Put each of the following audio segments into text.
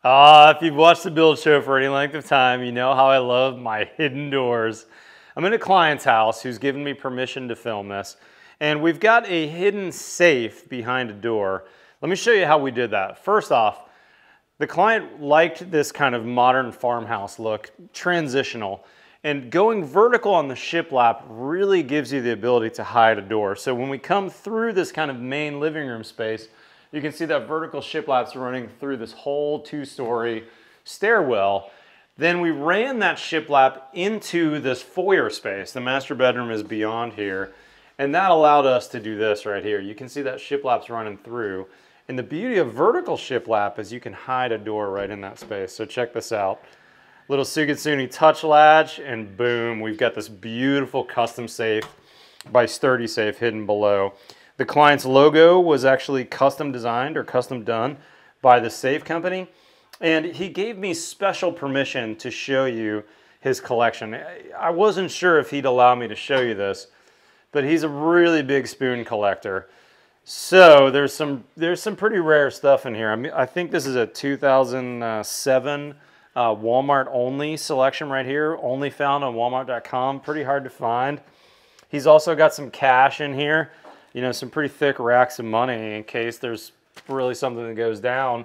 If you've watched the build show for any length of time, you know how I love my hidden doors. I'm in a client's house who's given me permission to film this, and we've got a hidden safe behind a door. Let me show you how we did that. First off, the client liked this kind of modern farmhouse look, transitional, and going vertical on the shiplap really gives you the ability to hide a door. So when we come through this kind of main living room space, you can see that vertical shiplap's running through this whole two-story stairwell. Then we ran that shiplap into this foyer space. The master bedroom is beyond here, and that allowed us to do this right here. You can see that shiplap's running through. And the beauty of vertical shiplap is you can hide a door right in that space. So check this out. Little Sugatsuni touch latch, and boom, we've got this beautiful custom safe by Sturdy Safe hidden below. The client's logo was actually custom designed or custom done by the safe company, and he gave me special permission to show you his collection. I wasn't sure if he'd allow me to show you this, but he's a really big spoon collector. So there's some pretty rare stuff in here. I think this is a 2007 Walmart only selection right here, only found on Walmart.com. Pretty hard to find. He's also got some cash in here. You know, some pretty thick racks of money in case there's really something that goes down.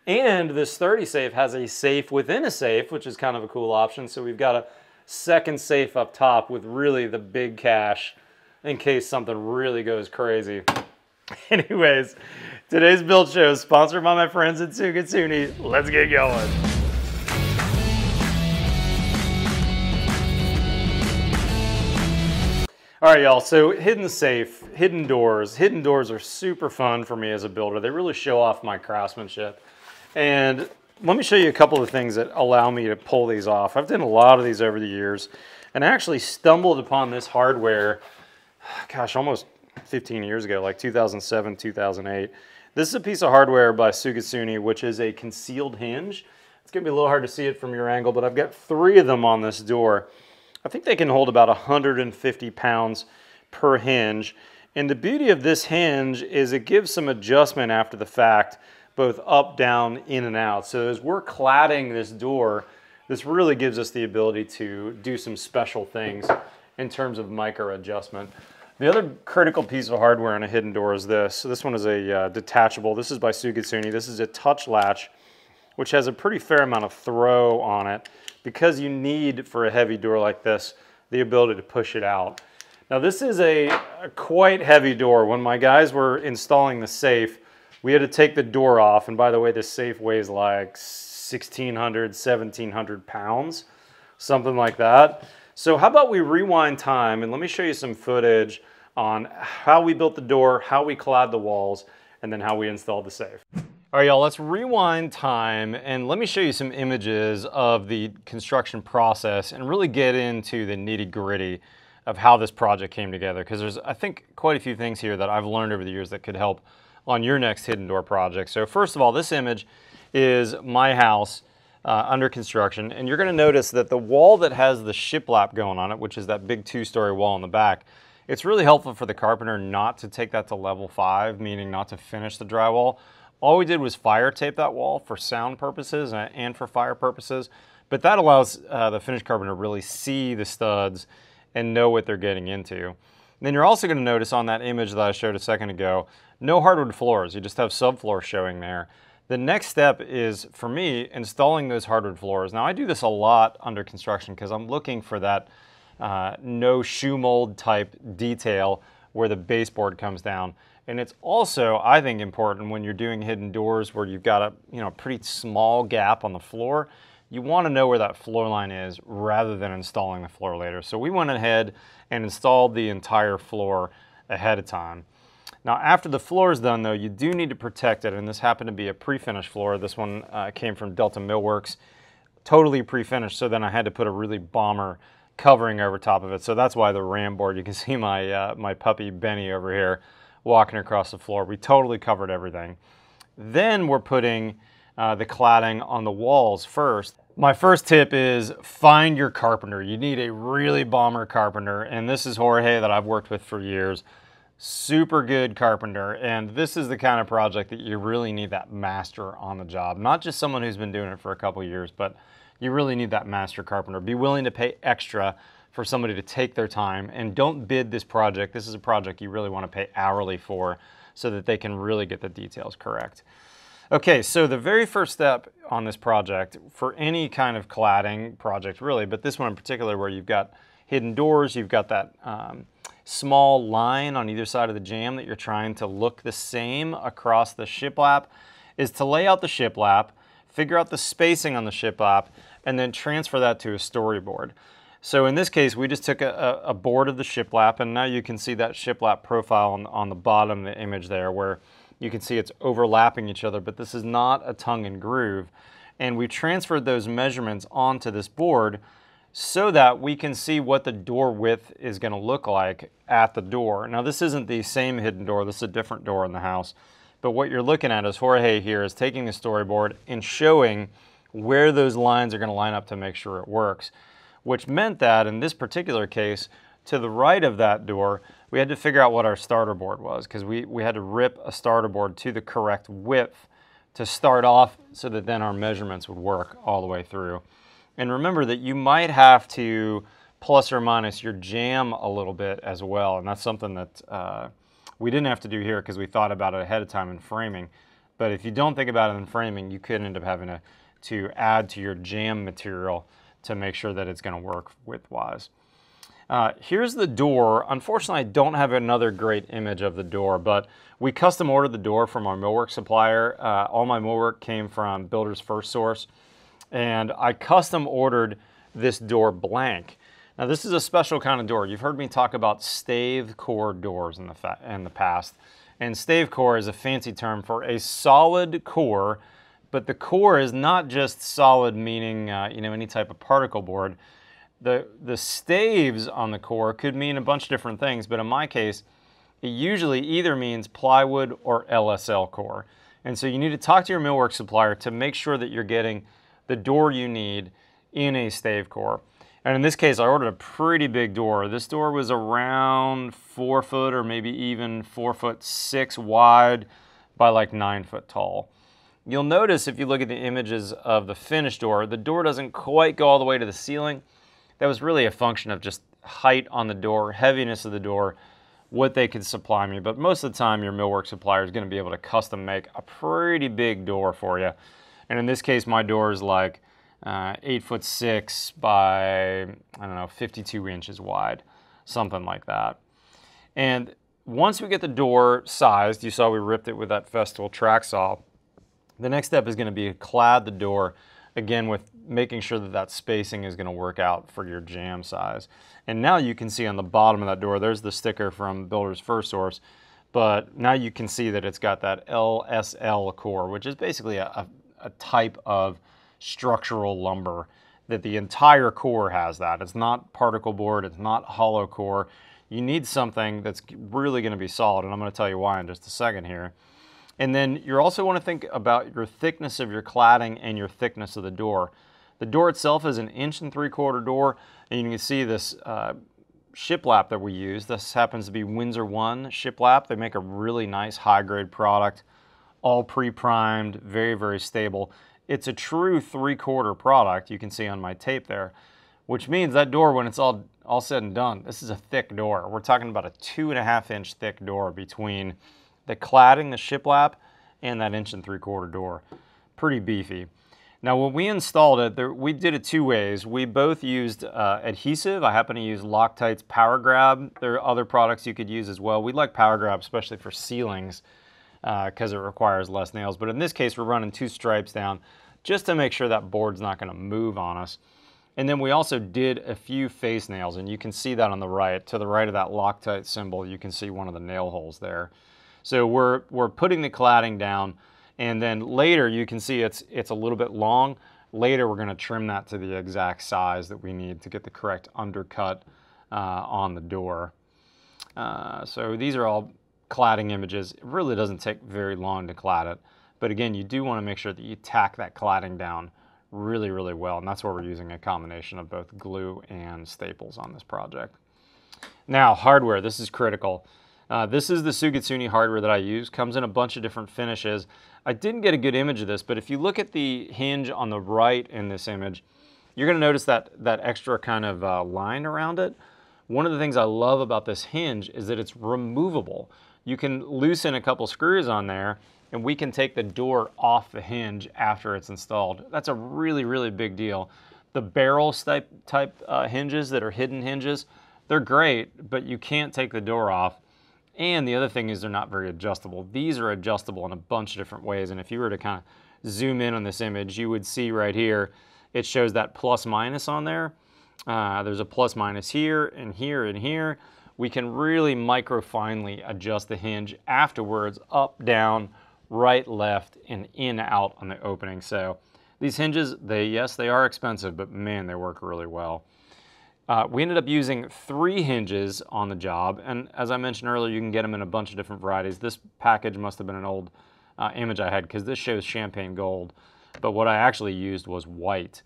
And this Sturdy Safe has a safe within a safe, which is kind of a cool option. So we've got a second safe up top with really the big cash in case something really goes crazy. Anyways, today's build show is sponsored by my friends at Sugatsuni. Let's get going. All right, y'all, so hidden safe, hidden doors. Hidden doors are super fun for me as a builder. They really show off my craftsmanship. And let me show you a couple of things that allow me to pull these off. I've done a lot of these over the years, and I actually stumbled upon this hardware, gosh, almost 15 years ago, like 2007, 2008. This is a piece of hardware by Sugatsuni, which is a concealed hinge. It's gonna be a little hard to see it from your angle, but I've got 3 of them on this door. I think they can hold about 150 pounds per hinge. And the beauty of this hinge is it gives some adjustment after the fact, both up, down, in, and out. So as we're cladding this door, this really gives us the ability to do some special things in terms of micro adjustment. The other critical piece of hardware on a hidden door is this. So this one is a detachable. This is by Sugatsuni. This is a touch latch, which has a pretty fair amount of throw on it, because you need, for a heavy door like this, the ability to push it out. Now this is a quite heavy door. When my guys were installing the safe, we had to take the door off, and by the way, this safe weighs like 1,600, 1,700 pounds, something like that. So how about we rewind time, and let me show you some footage on how we built the door, how we clad the walls, and then how we installed the safe. All right, y'all, let's rewind time and let me show you some images of the construction process and really get into the nitty-gritty of how this project came together, because there's, I think, quite a few things here that I've learned over the years that could help on your next hidden door project. So first of all, this image is my house under construction, and you're gonna notice that the wall that has the shiplap going on it, which is that big 2-story wall in the back, it's really helpful for the carpenter not to take that to level 5, meaning not to finish the drywall. All we did was fire tape that wall for sound purposes and for fire purposes, but that allows the finished carpenter to really see the studs and know what they're getting into. And then you're also going to notice on that image that I showed a second ago, no hardwood floors, you just have subfloor showing there. The next step is, for me, installing those hardwood floors. Now I do this a lot under construction because I'm looking for that no shoe mold type detail where the baseboard comes down. And it's also, I think, important when you're doing hidden doors where you've got a pretty small gap on the floor. You want to know where that floor line is rather than installing the floor later. So we went ahead and installed the entire floor ahead of time. Now after the floor is done though, you do need to protect it, and this happened to be a pre-finished floor. This one came from Delta Millworks, totally pre-finished, so then I had to put a really bomber covering over top of it. So that's why the ram board, you can see my, my puppy Benny over here walking across the floor. We totally covered everything. Then we're putting the cladding on the walls first. My first tip is find your carpenter. You need a really bomber carpenter, and this is Jorge that I've worked with for years. super good carpenter, and this is the kind of project that you really need that master on the job. Not just someone who's been doing it for a couple years, but you really need that master carpenter. Be willing to pay extra for somebody to take their time, and don't bid this project. This is a project you really want to pay hourly for so that they can really get the details correct. Okay, so the very first step on this project, for any kind of cladding project really, but this one in particular where you've got hidden doors, you've got that small line on either side of the jamb that you're trying to look the same across the shiplap, is to lay out the shiplap, figure out the spacing on the shiplap, and then transfer that to a storyboard. So in this case, we just took a board of the shiplap, and now you can see that shiplap profile on the bottom of the image there, where you can see it's overlapping each other, but this is not a tongue and groove. And we transferred those measurements onto this board so that we can see what the door width is going to look like at the door. Now this isn't the same hidden door, this is a different door in the house. But what you're looking at is Jorge here is taking the storyboard and showing where those lines are going to line up to make sure it works. Which meant that in this particular case, to the right of that door, we had to figure out what our starter board was, because we had to rip a starter board to the correct width to start off so that then our measurements would work all the way through. And remember that you might have to plus or minus your jamb a little bit as well, and that's something that we didn't have to do here because we thought about it ahead of time in framing. But if you don't think about it in framing, you could end up having to add to your jamb material to make sure that it's going to work width-wise. Here's the door. Unfortunately, I don't have another great image of the door, but we custom ordered the door from our millwork supplier. All my millwork came from Builder's First Source, and I custom ordered this door blank. Now, this is a special kind of door. You've heard me talk about stave core doors in the past, and stave core is a fancy term for a solid core, but the core is not just solid, meaning any type of particle board. The staves on the core could mean a bunch of different things, but in my case, it usually either means plywood or LSL core. And so you need to talk to your millwork supplier to make sure that you're getting the door you need in a stave core. And in this case, I ordered a pretty big door. This door was around 4 foot or maybe even 4'6" wide by like 9 foot tall. You'll notice if you look at the images of the finished door, the door doesn't quite go all the way to the ceiling. That was really a function of just height on the door, heaviness of the door, what they could supply me. But most of the time, your millwork supplier is going to be able to custom make a pretty big door for you. And in this case, my door is like 8'6" by, I don't know, 52 inches wide, something like that. And once we get the door sized, you saw we ripped it with that Festool track saw. The next step is going to be to clad the door, again with making sure that that spacing is going to work out for your jamb size. And now you can see on the bottom of that door, there's the sticker from Builder's First Source, but now you can see that it's got that LSL core, which is basically a type of structural lumber that the entire core has that. It's not particle board, it's not hollow core. You need something that's really going to be solid, and I'm going to tell you why in just a second here. And then you also want to think about your thickness of your cladding and your thickness of the door. The door itself is an 1 3/4 inch door, and you can see this shiplap that we use. This happens to be Windsor 1 shiplap. They make a really nice high-grade product, all pre-primed, very, very stable. It's a true 3/4 product, you can see on my tape there, which means that door, when it's all said and done, this is a thick door. We're talking about a 2.5 inch thick door between the cladding, the shiplap, and that 1 3/4 inch door. Pretty beefy. Now when we installed it, we did it 2 ways. We both used adhesive. I happen to use Loctite's Power Grab. There are other products you could use as well. We like Power Grab, especially for ceilings, because it requires less nails. But in this case, we're running 2 stripes down just to make sure that board's not going to move on us. And then we also did a few face nails, and you can see that on the right. To the right of that Loctite symbol, you can see one of the nail holes there. So we're putting the cladding down, and then later you can see it's a little bit long. Later we're going to trim that to the exact size that we need to get the correct undercut on the door. So these are all cladding images. It really doesn't take very long to clad it, but again, you do want to make sure that you tack that cladding down really, really well, and that's where we're using a combination of both glue and staples on this project. Now, hardware, this is critical. This is the Sugatsuni hardware that I use. Comes in a bunch of different finishes. I didn't get a good image of this, but if you look at the hinge on the right in this image, you're going to notice that extra kind of line around it. One of the things I love about this hinge is that it's removable. You can loosen a couple screws on there, and we can take the door off the hinge after it's installed. That's a really, really big deal. The barrel type hinges that are hidden hinges, they're great, but you can't take the door off. And the other thing is they're not very adjustable. These are adjustable in a bunch of different ways, and if you were to kind of zoom in on this image, you would see right here, it shows that plus minus on there. There's a plus minus here and here and here. We can really micro finely adjust the hinge afterwards, up, down, right, left, and in, out on the opening. So these hinges, yes, they are expensive, but man, they work really well. We ended up using 3 hinges on the job, and as I mentioned earlier, you can get them in a bunch of different varieties. This package must have been an old image I had, because this shows champagne gold, but what I actually used was white.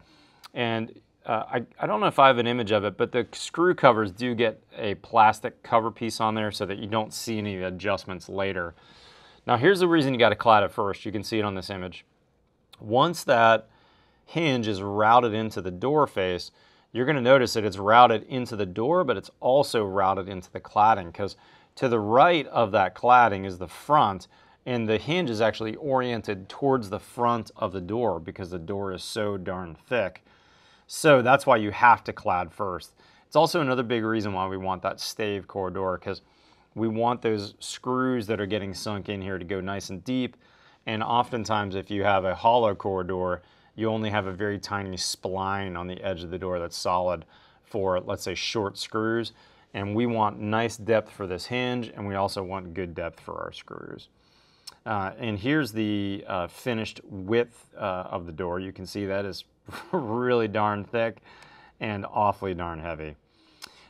And I don't know if I have an image of it, but the screw covers do get a plastic cover piece on there so that you don't see any adjustments later. Now here's the reason you got to clad it first. You can see it on this image. Once that hinge is routed into the door face, you're going to notice that it's routed into the door, but it's also routed into the cladding, because to the right of that cladding is the front, and the hinge is actually oriented towards the front of the door because the door is so darn thick. So that's why you have to clad first. It's also another big reason why we want that stave core door, because we want those screws that are getting sunk in here to go nice and deep. And oftentimes if you have a hollow core door, you only have a very tiny spline on the edge of the door that's solid for, let's say, short screws. And we want nice depth for this hinge, and we also want good depth for our screws. And here's the finished width of the door. You can see that is really darn thick and awfully darn heavy.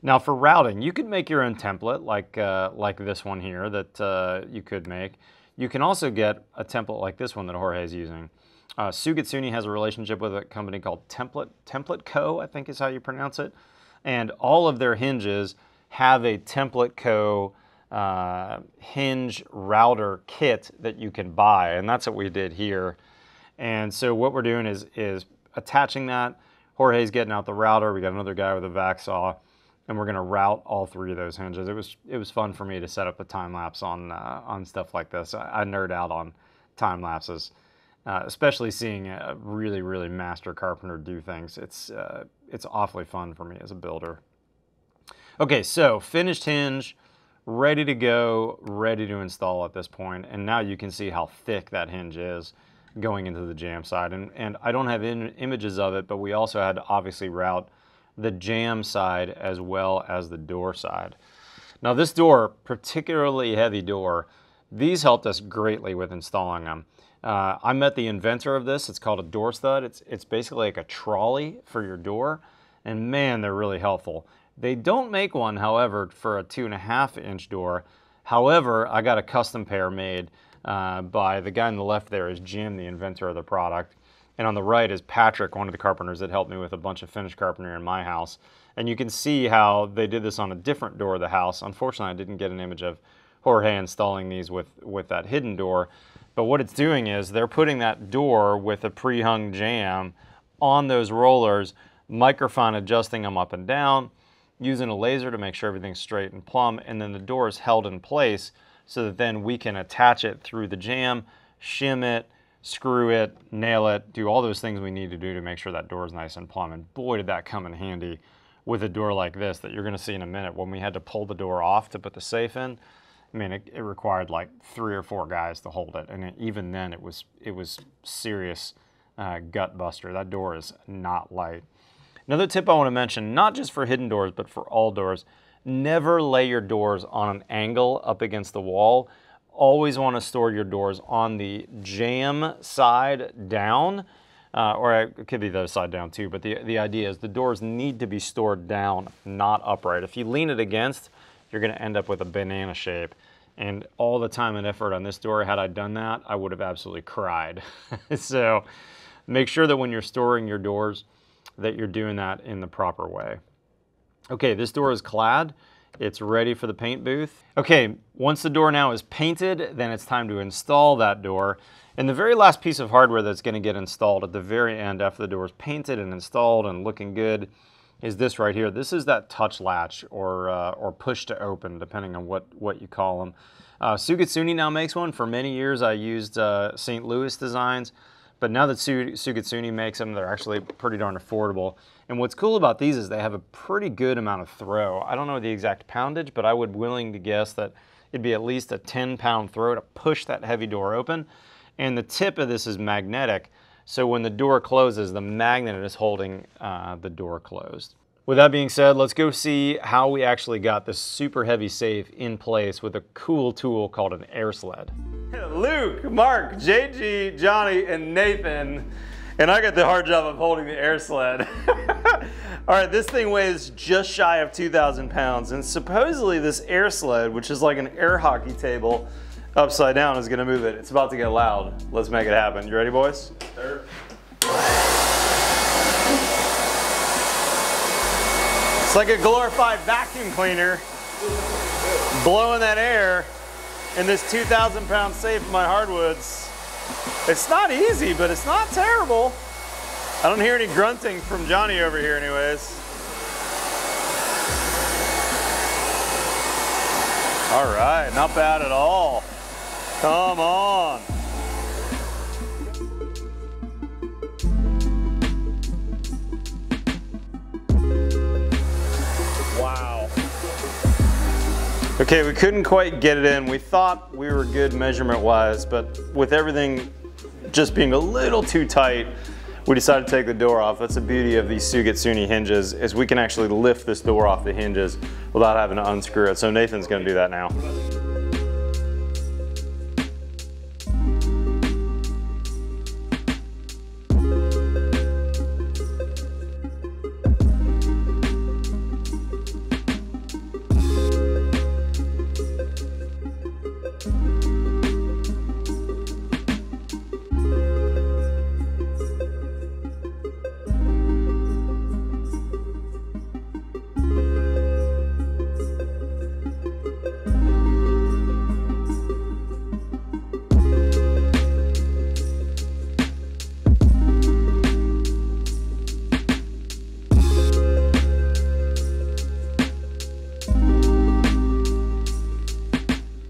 Now for routing, you could make your own template like this one here that you could make. You can also get a template like this one that Jorge is using. Sugatsuni has a relationship with a company called Template Co., I think is how you pronounce it. And all of their hinges have a Template Co. Hinge router kit that you can buy, and that's what we did here. And so what we're doing is attaching that. Jorge's getting out the router. We got another guy with a vac saw, and we're going to route all 3 of those hinges. It was fun for me to set up a time lapse on stuff like this. I nerd out on time lapses. Especially seeing a really, really master carpenter do things. It's awfully fun for me as a builder. Okay, so finished hinge, ready to go, ready to install at this point. And now you can see how thick that hinge is going into the jamb side. And I don't have images of it, but we also had to obviously route the jamb side as well as the door side. Now this door, particularly heavy door, these helped us greatly with installing them. I met the inventor of this. It's called a door stud. It's basically like a trolley for your door, and man, they're really helpful. They don't make one, however, for a 2.5-inch door. However, I got a custom pair made by the guy on the left there is Jim, the inventor of the product, and on the right is Patrick, one of the carpenters that helped me with a bunch of finished carpentry in my house. And you can see how they did this on a different door of the house. Unfortunately, I didn't get an image of Jorge installing these with that hidden door. But what it's doing is they're putting that door with a pre-hung jamb on those rollers, microfine adjusting them up and down, using a laser to make sure everything's straight and plumb, and then the door is held in place so that then we can attach it through the jamb, shim it, screw it, nail it, do all those things we need to do to make sure that door is nice and plumb. And boy, did that come in handy with a door like this that you're going to see in a minute. When we had to pull the door off to put the safe in, I mean, it required like 3 or 4 guys to hold it, and even then it was serious gut buster. That door is not light. Another tip I want to mention, not just for hidden doors, but for all doors, never lay your doors on an angle up against the wall. Always want to store your doors on the jamb side down, or it could be the other side down too, but the idea is the doors need to be stored down, not upright. If you lean it against, you're going to end up with a banana shape. And all the time and effort on this door, had I done that, I would have absolutely cried. So make sure that when you're storing your doors, that you're doing that in the proper way. Okay, this door is clad. It's ready for the paint booth. Okay, once the door now is painted, then it's time to install that door. And the very last piece of hardware that's going to get installed at the very end after the door is painted and installed and looking good is this right here. This is that touch latch or push to open, depending on what you call them. Sugatsuni now makes one. For many years I used St. Louis designs, but now that Sugatsuni makes them, they're actually pretty darn affordable. And what's cool about these is they have a pretty good amount of throw. I don't know the exact poundage, but I would willing to guess that it'd be at least a 10-pound throw to push that heavy door open. And the tip of this is magnetic, so when the door closes, the magnet is holding the door closed. With that being said, let's go see how we actually got this super heavy safe in place with a cool tool called an air sled. Luke, Mark, JG, Johnny, and Nathan, and I got the hard job of holding the air sled. All right, this thing weighs just shy of 2,000 pounds, and supposedly this air sled, which is like an air hockey table, upside down, is gonna move it. It's about to get loud. Let's make it happen. You ready, boys? Sure. It's like a glorified vacuum cleaner blowing that air in this 2,000-pound safe of my hardwoods. It's not easy, but it's not terrible. I don't hear any grunting from Johnny over here anyways. All right, not bad at all. Come on. Wow. Okay, we couldn't quite get it in. We thought we were good measurement-wise, but with everything just being a little too tight, we decided to take the door off. That's the beauty of these Sugatsuni hinges, is we can actually lift this door off the hinges without having to unscrew it. So Nathan's gonna do that now.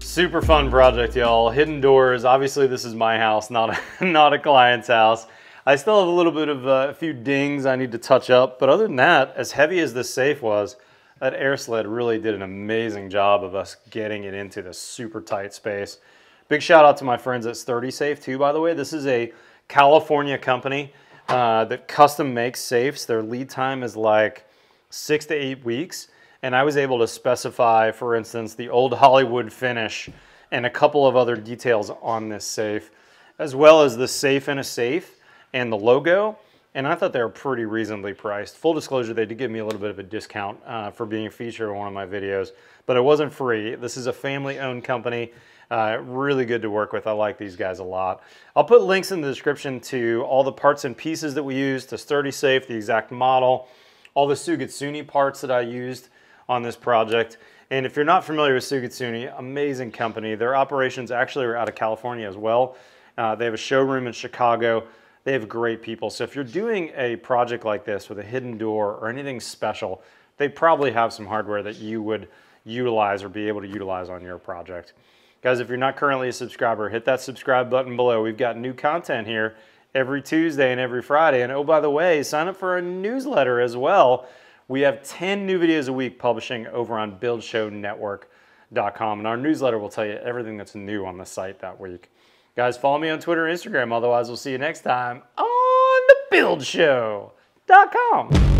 Super fun project, y'all. Hidden doors. Obviously, this is my house, not a client's house. I still have a little bit of a few dings I need to touch up, but other than that, as heavy as this safe was, that air sled really did an amazing job of us getting it into this super tight space. Big shout out to my friends at Sturdy Safe too, by the way. This is a California company that custom makes safes. Their lead time is like 6 to 8 weeks. And I was able to specify, for instance, the old Hollywood finish and a couple of other details on this safe, as well as the safe in a safe and the logo. And I thought they were pretty reasonably priced. Full disclosure, they did give me a little bit of a discount for being a feature in one of my videos, but it wasn't free. This is a family-owned company. Really good to work with. I like these guys a lot. I'll put links in the description to all the parts and pieces that we used, to Sturdy Safe, the exact model, all the Sugatsuni parts that I used on this project. And if you're not familiar with Sugatsuni, amazing company. Their operations actually are out of California as well. They have a showroom in Chicago. They have great people. So if you're doing a project like this with a hidden door or anything special, they probably have some hardware that you would utilize or be able to utilize on your project. Guys, if you're not currently a subscriber, hit that subscribe button below. We've got new content here every Tuesday and every Friday. And oh, by the way, sign up for our newsletter as well. We have 10 new videos a week publishing over on buildshownetwork.com, and our newsletter will tell you everything that's new on the site that week. Guys, follow me on Twitter and Instagram. Otherwise, we'll see you next time on the buildshow.com.